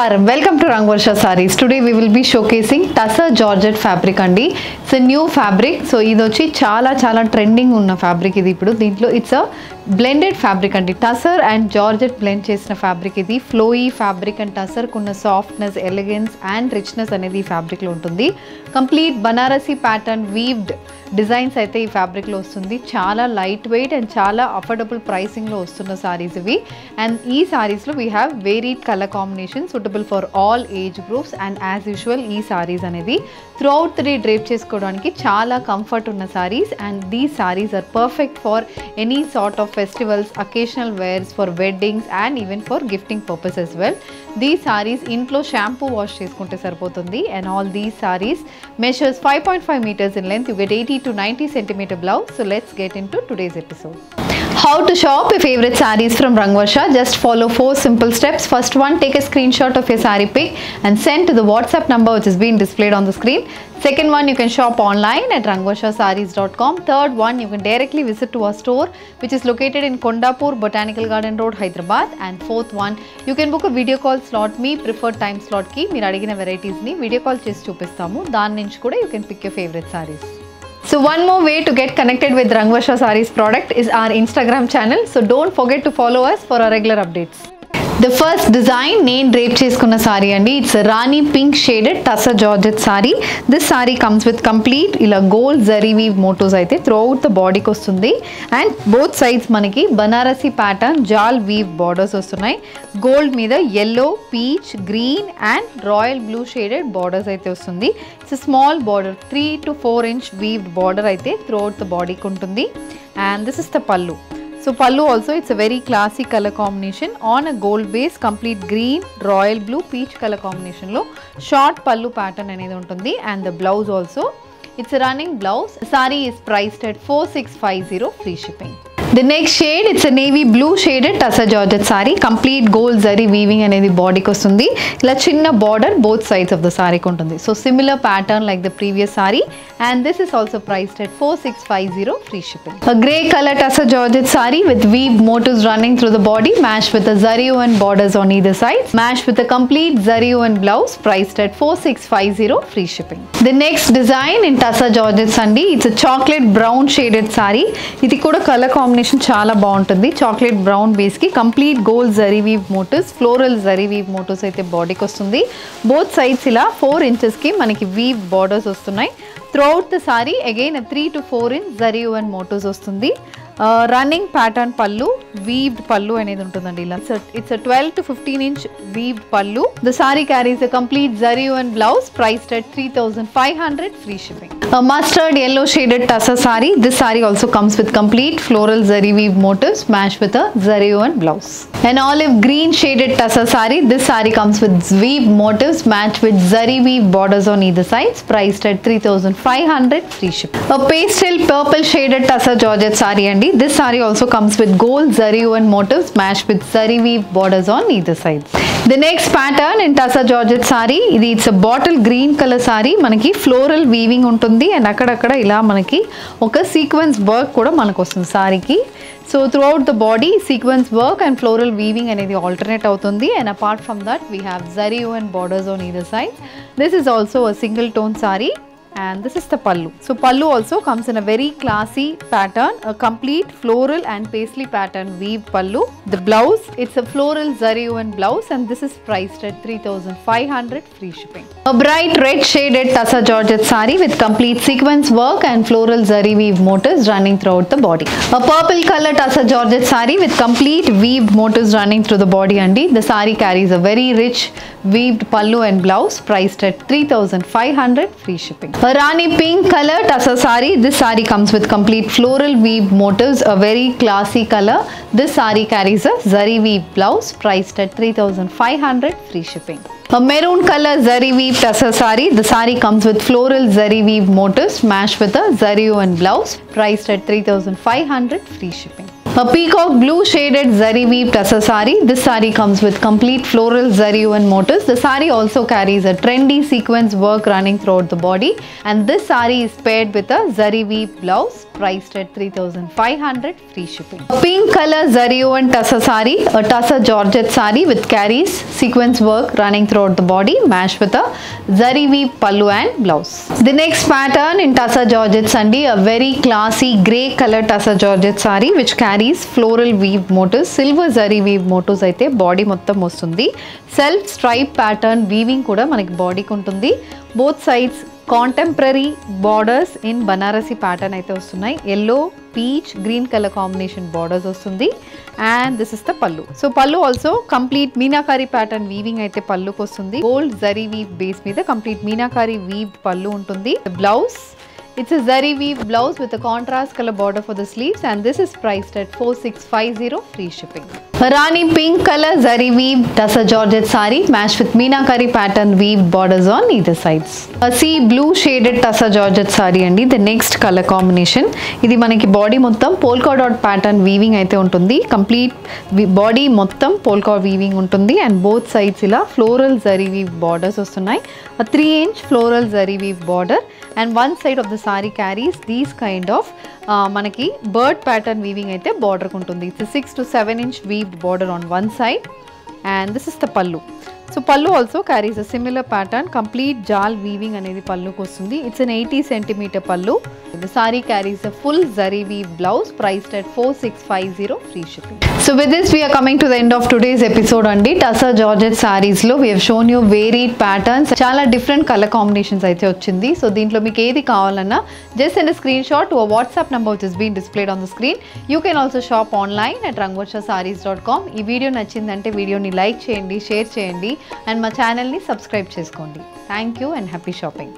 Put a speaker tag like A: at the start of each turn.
A: Namaskaram, welcome to Rangvarsha Sarees. Today we will be showcasing Tussar Georgette fabric andi. It's a new fabric. So idu vachi chala trending unna fabric idi ipudu. Dintlo it's a blended fabric andi. Tussar and Georgette blend chesina fabric idi. Flowy fabric and Tussar kunna softness, elegance and richness anedi fabric lo untundi. Complete Banarasi pattern weaved designs అయితే ఈ ఫ్యాబ్రిక్లో వస్తుంది. చాలా light weight and చాలా affordable ప్రైసింగ్లో వస్తున్న సారీస్ ఇవి. And ఈ సారీస్లో we have varied colour combination suitable for all age groups. And as usual ఈ సారీస్ అనేది throughout the day drape చేసుకోవడానికి చాలా కంఫర్ట్ ఉన్న saris. And these saris are perfect for any sort of festivals, occasional wears, for weddings and even for gifting purpose as well. These saris ఇంట్లో shampoo wash చేసుకుంటే సరిపోతుంది. And all these saris measures 5.5 meters in length. You get 80 to 90 centimeter blouse. So let's get into today's episode. How to shop your favorite sarees from Rangvarsha? Just follow 4 simple steps. First one, take a screenshot of your saree pic and send to the WhatsApp number which is being displayed on the screen. Second one, you can shop online at rangvarshasarees.com. Third one, you can directly visit to our store which is located in Kondapur, Botanical Garden Road, Hyderabad. And fourth one, you can book a video call slot. Me preferred time slot ki meer adigina varieties ni video call chesi chupistamu. Dan nunchi kuda you can pick your favorite sarees. So one more way to get connected with Rangvarsha Sarees product is our Instagram channel. So don't forget to follow us for our regular updates. The first design నేను drape చేసుకున్న sorry అండి. It's Rani pink shaded tussar georgette sorry. This sorry comes with complete ఇలా gold zari weave మోటోస్ అయితే through out the బాడీకి వస్తుంది. And both sides మనకి Banarasi pattern జాల్ weave borders వస్తున్నాయి. గోల్డ్ మీద yellow, peach, green and royal blue shaded borders అయితే వస్తుంది. It's small border 3 to 4 inch weaved border అయితే త్రూ అవుట్ ద బాడీకి ఉంటుంది. అండ్ దిస్ ఇస్ ద పల్లు. So pallu also it's a very classy color combination on a gold base, complete green, royal blue, peach color combination lo short pallu pattern anedi untundi. And the blouse also it's a running blouse. The saree is priced at 4650 free shipping. The next shade it's a navy blue shaded Tussar Georgette saree. Complete gold zari weaving anedi body ki vastundi. Ila chinna border both sides of the saree ki untundi. So similar pattern like the previous saree. And this is also priced at 4650 free shipping. A grey color Tussar Georgette saree with weave motifs running through the body, matched with the zari and borders on either side, matched with a complete zari and blouse, priced at 4650 free shipping. The next design in Tussar Georgette sandi, it's a chocolate brown shaded saree. Idi kuda color combination చాలా బాగుంటుంది. Chocolate brown base కి complete gold zari weave motifs, floral zari weave motifs అయితే బాడీకి వస్తుంది. Both sides ఇలా 4 inches కి మనకి weave borders వస్తున్నాయి. Throughout the sari again 3 to 4 inch zari and motifs వస్తుంది. Running pattern pallu, weaved pallu అనేది ఉంటుందండి. ఇలా it's 12 to 15 inch weaved pallu. The sari carries a complete zari and blouse, priced at 3500 free shipping. A mustard yellow shaded Tussar saree. This saree also comes with complete floral zari weave motifs, matched with a zari and blouse. An olive green shaded Tussar saree. This saree comes with weave motifs, matched with zari weave borders on either sides, priced at 3500 free shipping. A pastel purple shaded Tussar Georgette saree andi. This saree also comes with gold zari and motifs, matched with zari weave borders on either side. The next pattern in Tussar Georgette saree, it's a bottle green color saree. మనకి floral weaving ఉంటుంది. And అక్కడక్కడ ఇలా మనకి ఒక sequence work కూడా మనకు వస్తుంది సారీకి. So throughout the body sequence work and floral weaving అనేది ఆల్టర్నేట్ అవుతుంది. And apart from that we have zari and borders on either side. This is also a single tone sari. And this is the pallu. So pallu also comes in a very classy pattern, a complete floral and paisley pattern weave pallu. The blouse, it's a floral zari and blouse, and this is priced at 3500 free shipping. A bright red shaded Tussar Georgette saree with complete sequence work and floral zari weave motifs running throughout the body. A purple color Tussar Georgette saree with complete weaved motifs running through the body andi. The saree carries a very rich weaved pallu and blouse, priced at 3500 free shipping. A Rani pink color Tussar saree. This saree comes with complete floral weave motifs, a very classy color. This saree carries a zari weave blouse, priced at 3500 free shipping. A maroon color zari weave Tussar saree. The saree comes with floral zari weave motifs, matched with a zari and blouse, priced at 3500 free shipping. A peacock blue shaded zari weave tussar saree. This saree comes with complete floral zari woven motifs. The saree also carries a trendy sequence work running throughout the body, and this saree is paired with a zari weave blouse priced at 3,500 free shipping. A pink color zari woven tussar saree, a tussar georgette saree with carries sequence work running throughout the body matched with a zari weave pallu and blouse. The next pattern in tussar georgette sandi, a very classy grey color tussar georgette saree which carries floral weave motifs, silver zari weave motifs అయితే body మొత్తం వస్తుంది. Self stripe pattern weaving కూడా మనకి బాడీకి ఉంటుంది. Both sides contemporary borders in Banarasi pattern అయితే వస్తున్నాయి. Yellow peach green colour combination borders వస్తుంది. అండ్ దిస్ ఇస్ ద పల్లు. సో పల్లు also complete meenakari pattern weaving అయితే పల్లుకి వస్తుంది. గోల్డ్ జరీ వీవ్ బేస్ మీద కంప్లీట్ మీనాకారి వీవ్ పల్లు ఉంటుంది. Blouse, it's a zari weave blouse with a contrast color border for the sleeves, and this is priced at 4,650 free shipping. Rani pink color zari weave tussar georgette saree matched with meenakari pattern weave borders on either sides. A sea blue shaded tussar georgette saree andi, the next color combination. Idi manaki body mottam polka dot pattern weaving aithe untundi. Complete body mottam polka weaving untundi, and both sides ila floral zari weave borders vastunnai. A 3-inch floral zari weave border, and one side of the saree carries these kind of manaki bird pattern weaving aithe border kuntundi. It's a 6 to 7 inch weaved border on one side, and this is the pallu. So pallu also carries a similar pattern, complete jal weaving anedi pallu kostundi. It's an 80 centimeter pallu. The saree carries a full zari weave blouse priced at 4,650 free shipping. So with this we are coming to the end of today's episode andi. Tussar georgette sarees lo we have shown you varied patterns, chala different color combinations aithe ochindi. So deentlo meeku edi kavalana just send a screenshot to a WhatsApp number which is being displayed on the screen. You can also shop online at rangvarshasarees.com. ee video nachindante video ni like cheyandi, share cheyandi, and మా ఛానల్ని subscribe చేసుకోండి. Thank you and happy shopping.